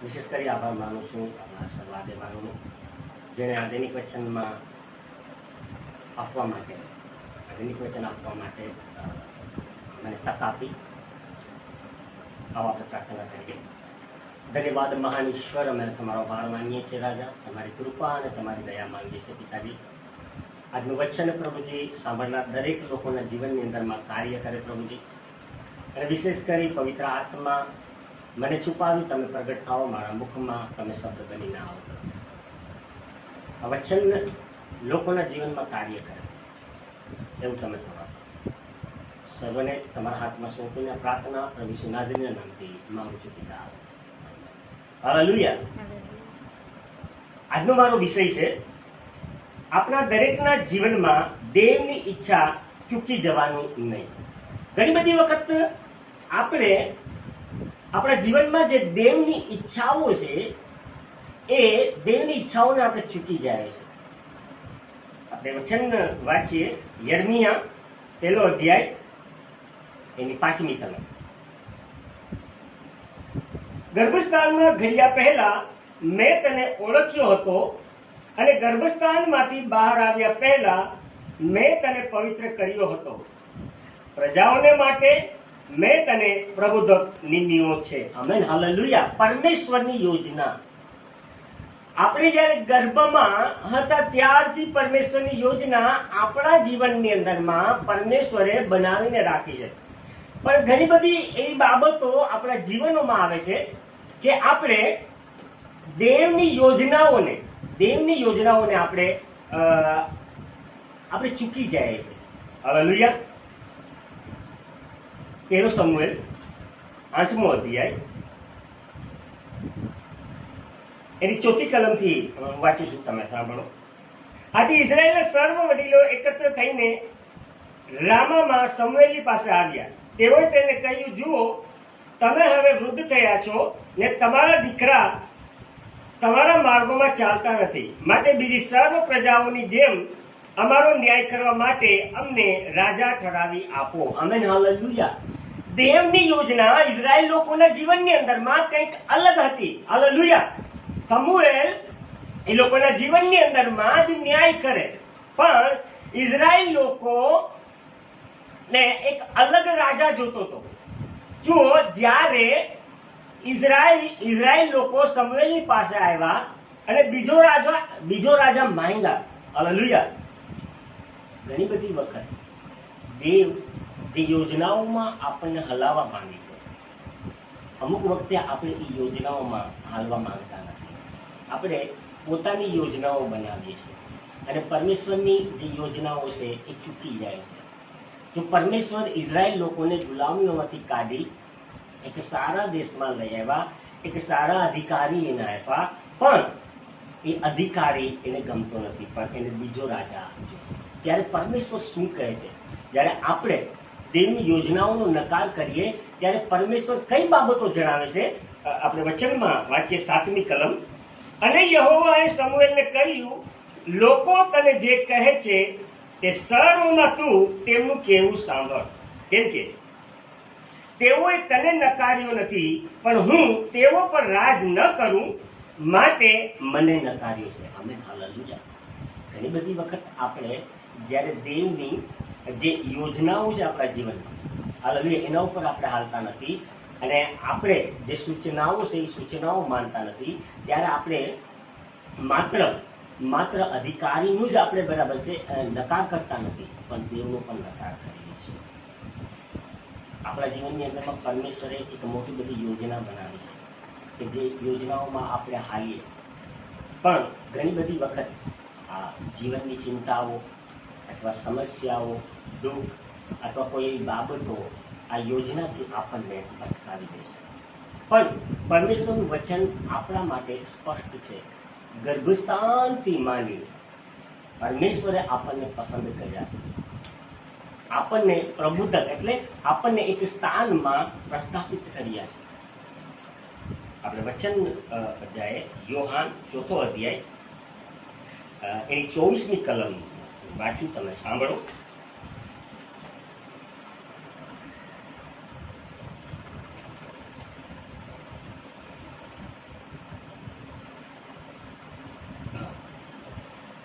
વિશેષ કરી આભાર માનું છું આપણા સર્વ આગેવાનોનો, જેણે આ દૈનિક વચનમાં આપવા માટે દૈનિક વચન આપવા માટે મને તક આપી. આવો આપણે પ્રાર્થના કરીએ. ધન્યવાદ મહાન ઈશ્વર, અમે તમારો આભાર માનીએ છીએ રાજા. તમારી કૃપા અને તમારી દયા માંગીએ છીએ પિતાજી. આજનું વચન પ્રભુજી સાંભળનાર દરેક લોકોના જીવનની અંદરમાં કાર્ય કરે પ્રભુજી. અને વિશેષ કરી પવિત્ર આત્મા મને છુપાવી તમે પ્રગટ થાઓ, મારા મુખમાં તમે શબ્દ બનીને આવો. આ વચન લોકોના જીવનમાં કાર્ય કરે એવું તમે થવા. સર્વને તમારા હાથમાં સોંપીને પ્રાર્થના પ્રભુ ઈસુ નાઝરીના નામથી માંગુ છું પિતા. હાલેલુયા. આજનો મારો વિષય છે, આપણા દરેકના જીવનમાં દેવની ઈચ્છા ચૂકી જવાનું નહીં. ઘણી બધી વખત આપણે આપણા જીવનમાં જે દેવની ઈચ્છાઓ છે એ દેવની ઈચ્છાઓને આપણે ચૂકી જાય છે. આપણે વચન વાંચીએ, યર્મિયા 1 અધ્યાય એની 5મી કલમ. ગર્ભસ્થાનમાં ઘડિયા પહેલા મેં તને ઓળખ્યો હતો, અને ગર્ભસ્થાનમાંથી બહાર આવ્યા પહેલા મેં તને પવિત્ર કર્યો હતો. પ્રજાઓને માટે મેં તને પ્રબોધક નિમ્યો છે. Amen, hallelujah. પરમેશ્વરની યોજના આપણે જ્યારે ગર્ભમાં હતા ત્યારથી પરમેશ્વરની યોજના આપણા જીવનની અંદરમાં પરમેશ્વરે બનાવીને રાખી છે. પણ ઘણી બધી એવી બાબતો આપણા જીવનોમાં આવે છે કે આપણે દેવની યોજનાઓને આપણે ચૂકી જાય છે. હાલેલુયા. 1 શમુએલ 8મો અધ્યાય એની 4મી કલમથી વાંચું છું, તમે સાંભળો. આથી ઇઝરાયેલના સર્વ વડીલો એકત્ર થઈને રામામાં શમુએલની પાસે આવ્યા. તેઓએ તેને કહ્યું, જુઓ, તમે હવે વૃદ્ધ થયા છો ને તમારા દીકરા તમારા માર્ગોમાં ચાલતા નથી, માટે બીજી સર્વ પ્રજાઓની જેમ અમારો ન્યાય કરવા માટે અમને રાજા ઠરાવી આપો. Amen, hallelujah. દેવની યોજના ઇઝરાયેલ લોકોના જીવનની અંદરમાં કંઈક અલગ હતી. હાલેલુયા. શમુએલ એ લોકોના જીવનની અંદરમાં જ ન્યાય કરે, પણ ઇઝરાયેલ લોકો ને એક અલગ રાજા જોતો હતો. જુઓ, જ્યારે ઇઝરાયેલ લોકો શમુએલની પાસે આવ્યા અને બીજો રાજા માંગ્યા. હાલેલુયા. ઘણી બધી વખત દેવ જે યોજનાઓમાં આપણને હલાવવા માંગે છે, અમુક વખતે આપણે એ યોજનાઓમાં હાલવા માંગતા નથી. આપણે પોતાની યોજનાઓ બનાવીએ છીએ અને પરમેશ્વરની જે યોજનાઓ છે એ ચૂકી જાય છે. જો પરમેશ્વર ઇઝરાયેલ લોકોને ગુલામીઓમાંથી કાઢી એક સારા દેશમાં લઈ આવ્યા, એક સારા અધિકારી એને આપ્યા, પણ એ અધિકારી એને ગમતો નથી, પણ એને બીજો રાજા આપજો. ત્યારે પરમેશ્વર શું કહે છે? જ્યારે આપણે દેવની યોજનાઓનો નકાર કરીએ ત્યારે પરમેશ્વર કઈ બાબતો જણાવે છે? આપણે વચનમાં વાંચીએ 7મી કલમ. અને યહોવાએ શમુએલને કહ્યું, લોકો તને જે કહે છે તે સર્વમાં તું તેમનું કહેવું સાંભળ, કેમ કે તેઓએ તને નકાર્યો નથી, પણ હું તેઓ પર રાજ ન કરું માટે મને નકાર્યો છે. Amen, hallelujah. ઘણી બધી વખત આપણે જ્યારે દેવની જે યોજનાઓ છે આપણા જીવનમાં, હાલેલુયા, એના ઉપર આપણે હાલતા નથી અને આપણે જે સૂચનાઓ છે એ સૂચનાઓ માનતા નથી, ત્યારે આપણે માત્ર અધિકારીનું જ આપણે બરાબર છે નકાર કરતા નથી, પણ દેવનો પણ નકાર કરીએ છીએ. આપણા જીવનની અંદરમાં પરમેશ્વરે એક મોટી બધી યોજના બનાવી છે કે જે યોજનાઓમાં આપણે હાલીએ, પણ ઘણી બધી વખત આ જીવનની ચિંતાઓ અથવા સમસ્યાઓ, દુઃખ અથવા કોઈ એવી બાબતો આ યોજનાથી આપણને ભટકાવી દે છે. પણ પરમેશ્વરનું વચન આપણા માટે સ્પષ્ટ છે. ગર્ભસ્થાનથી માંડી પરમેશ્વરે આપણને પસંદ કર્યા છે, આપણને પ્રબુદ્ધક એટલે આપણને એક સ્થાનમાં પ્રસ્થાપિત કર્યા છે. આપણે વચન અધ્યાય યોહાન 4 અધ્યાય એની 24મી કલમ વાંચું, તમે સાંભળો.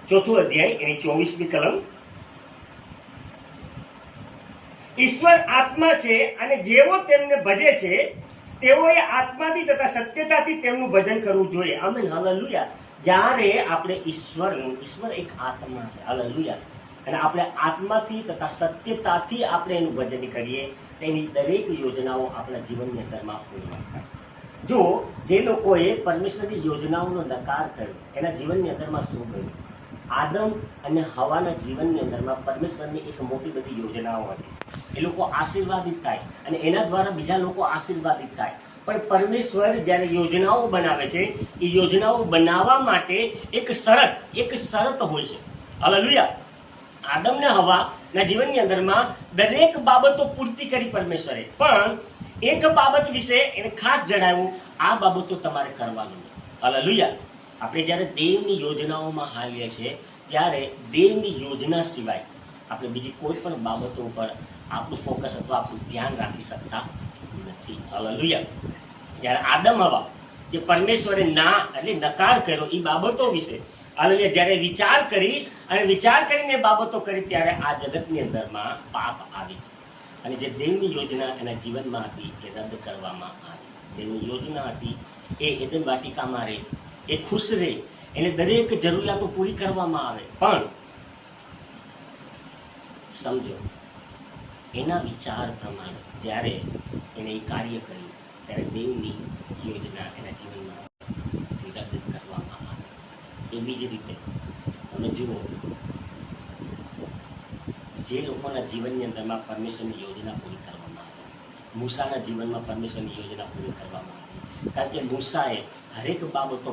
ચોથું અધ્યાય એની 24મી કલમ. ઈશ્વર આત્મા છે અને જેઓ તેમને ભજે છે તેઓએ આત્માથી તથા સત્યતાથી તેમનું ભજન કરવું જોઈએ. Amen, hallelujah. જ્યારે આપણે ઈશ્વર એક આત્મા છે, હાલેલુયા, અને આપણે આત્માથી તથા સત્યતાથી આપણે એનું ભજન કરીએ તો એની દરેક યોજનાઓ આપણા જીવનની અંદરમાં પૂર્ણ થાય. જો જે લોકોએ પરમેશ્વરની યોજનાઓનો નકાર કર્યો એના જીવનની અંદરમાં શું ગયું? આદમ અને હવાના જીવનની અંદરમાં પરમેશ્વરની એક મોટી બધી યોજનાઓ હતી. એ લોકો આશીર્વાદિત થાય અને એના દ્વારા બીજા લોકો આશીર્વાદિત થાય. પણ પરમેશ્વર જ્યારે યોજનાઓ બનાવે છે એ યોજનાઓ બનાવવા માટે એક શરત હોય છે. હાલેલુયા. આદમ ને હવાના જીવનની અંદરમાં દરેક બાબતો પૂર્તિ કરી પરમેશ્વરે, પણ એક બાબત વિશે એને ખાસ જણાવ્યું, આ બાબતો તમારે કરવાનું. હાલેલુયા. આપણે જ્યારે દેવની યોજનાઓમાં હાલીએ છીએ ત્યારે દેવની યોજના સિવાય આપણે બીજી કોઈ પણ બાબતો ઉપર આપણું ફોકસ અથવા આપણું ધ્યાન રાખી શકતા નથી. હાલેલુયા. જ્યારે આદમ હવા જે પરમેશ્વરે નકાર કર્યો એ બાબતો વિશે હાલેલુયા જ્યારે વિચાર કરીને બાબતો કરી ત્યારે આ જગતની અંદરમાં પાપ આવી અને જે દેવની યોજના એના જીવનમાં હતી એ રદ કરવામાં આવી. દેવની યોજના હતી એ એદન વાટિકામાં રહે, એ ખુશ રહે, એને દરેક જરૂરિયાતો પૂરી કરવામાં આવે, પણ સમજો એના વિચાર પ્રમાણે જ્યારે એને એ કાર્ય કર્યું ત્યારે દેવની યોજના એના જીવનમાં રદ કરવામાં આવે. એવી જ રીતે તમે જુઓ, જે લોકોના જીવનની અંદરમાં પરમેશ્વરની યોજના પૂરી કરવામાં આવે, મૂસાના જીવનમાં પરમેશ્વરની યોજના પૂરી કરવામાં આવી. કારણ કે મૂસાએ હરેક બાબતો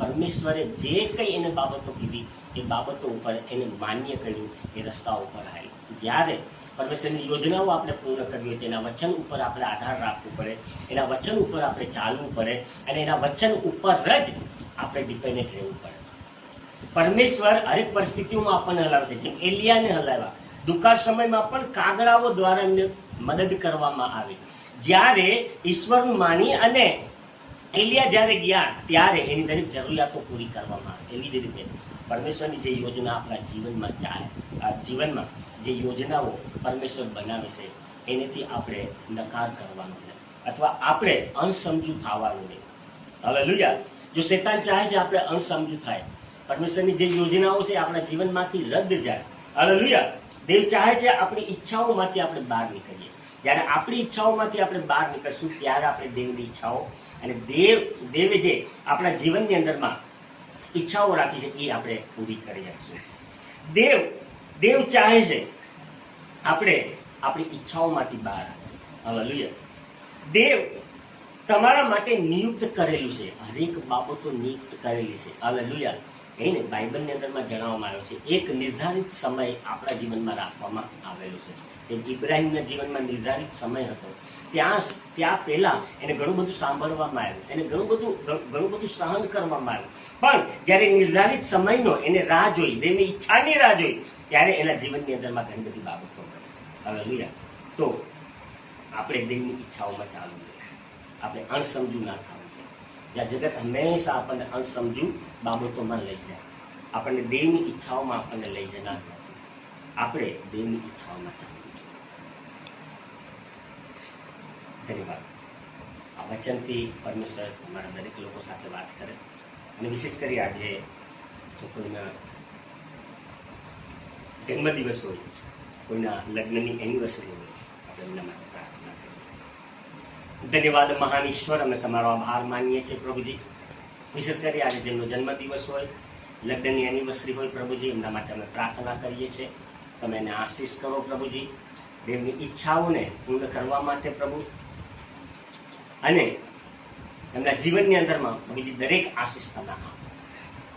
પરમેશ્વરે જે કંઈ એને બાબતો કીધી એ બાબતો ઉપર એને માન્ય કર્યું, એ રસ્તા ઉપર આવ્યું. જ્યારે પરમેશ્વરની યોજનાઓ આપણે પૂર્ણ કરવી હોય તો એના વચન ઉપર આપણે આધાર રાખવું પડે, એના વચન ઉપર આપણે ચાલવું પડે અને એના વચન ઉપર જ આપણે ડિપેન્ડન્ટ રહેવું પડે. પરમેશ્વર હરેક પરિસ્થિતિઓમાં આપણને હલાવશે. જેમ એલિયાને હલાવ્યા, દુકાળ સમયમાં પણ કાગડાઓ દ્વારા એમને મદદ કરવામાં આવી. જ્યારે ઈશ્વરનું માની અને એલિયા જ્યારે ગયા ત્યારે એની દરેક જરૂરિયાતો પૂરી કરવામાં આવે. એવી જ રીતે પરમેશ્વરની જે યોજના આપણા જીવનમાં જે યોજનાઓ પરમેશ્વર બનાવે છે એનેથી આપણે નકાર કરવાનો નહીં અથવા આપણે અણસમજુ થવાનું નહીં. હાલેલુયા. જો શેતાન ચાહે છે આપણે અણસમજુ થાય, પરમેશ્વરની જે યોજનાઓ છે આપણા જીવનમાંથી રદ જાય. હાલેલુયા. દેવ ચાહે છે આપણી ઈચ્છાઓમાંથી આપણે બહાર નીકળીએ. જ્યારે આપણી ઈચ્છાઓમાંથી આપણે બહાર નીકળશું ત્યારે આપણે દેવની ઈચ્છાઓ અને દેવે જે આપણા જીવનની અંદરમાં ઈચ્છાઓ રાખી છે એ આપણે પૂરી કરી શકશું. દેવ ચાહે છે આપણે આપણી ઈચ્છાઓમાંથી બહાર આવે. હાલેલુયા. દેવ તમારા માટે નિયુક્ત કરેલું છે, હરેક બાબતો નિયુક્ત કરેલી છે. હાલેલુયા. એને બાઇબલની અંદરમાં જણાવવામાં આવ્યું છે એક નિર્ધારિત સમય આપણા જીવનમાં રાખવામાં આવેલો છે. ઇબ્રાહિમના જીવનમાં નિર્ધારિત સમય હતો. ત્યાં પહેલા એને ઘણું બધું સાંભળવામાં આવ્યું, એને ઘણું બધું સહન કરવામાં આવ્યું, પણ જ્યારે નિર્ધારિત સમયનો એને રાહ જોઈ, દેવની ઈચ્છાની રાહ જોઈ, ત્યારે એના જીવનની અંદરમાં ઘણી બધી બાબતો મળી. હાલેલુયા. તો આપણે દેવની ઈચ્છાઓમાં ચાલવું જોઈએ, આપણે અણસમજુ ના થવું જોઈએ. જ્યાં જગત હંમેશા આપણને અણસમજુ બાબતોમાં લઈ જાય, આપણને દેવની ઈચ્છાઓમાં આપણને લઈ જનાર નથી. આપણે દેવની ઈચ્છાઓમાં ચાલવું. ધન્યવાદ. આ વચનથી પરમેશ્વર તમારા દરેક લોકો સાથે વાત કરે અને વિશેષ કરી આજે જો કોઈના જન્મદિવસ હોય, કોઈના લગ્નની એનિવર્સરી હોય, આપણે એમના માટે પ્રાર્થના કરીએ. ધન્યવાદ મહાન ઈશ્વર, અમે તમારો આભાર માનીએ છીએ પ્રભુજી. વિશેષ કરી આજે જેમનો જન્મદિવસ હોય, લગ્નની એનિવર્સરી હોય પ્રભુજી, એમના માટે અમે પ્રાર્થના કરીએ છીએ. તમે એને આશીષ કરો પ્રભુજી, તેમની ઈચ્છાઓને પૂર્ણ કરવા માટે પ્રભુ, અને એમના જીવનની અંદરમાં પ્રભુજી દરેક આશીષ તમે આપો.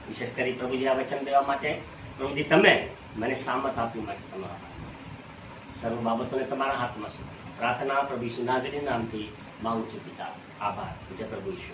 વિશેષ કરી પ્રભુજી આ વચન દેવા માટે પ્રભુજી તમે મને સામત આપ્યું માટે તમારા સર્વ બાબતોને તમારા હાથમાં શું પ્રાર્થના પ્રભુ ઈસુ નાઝરીના નામથી માંગુ છું પિતા. આભાર. જય પ્રભુ ઈસુ.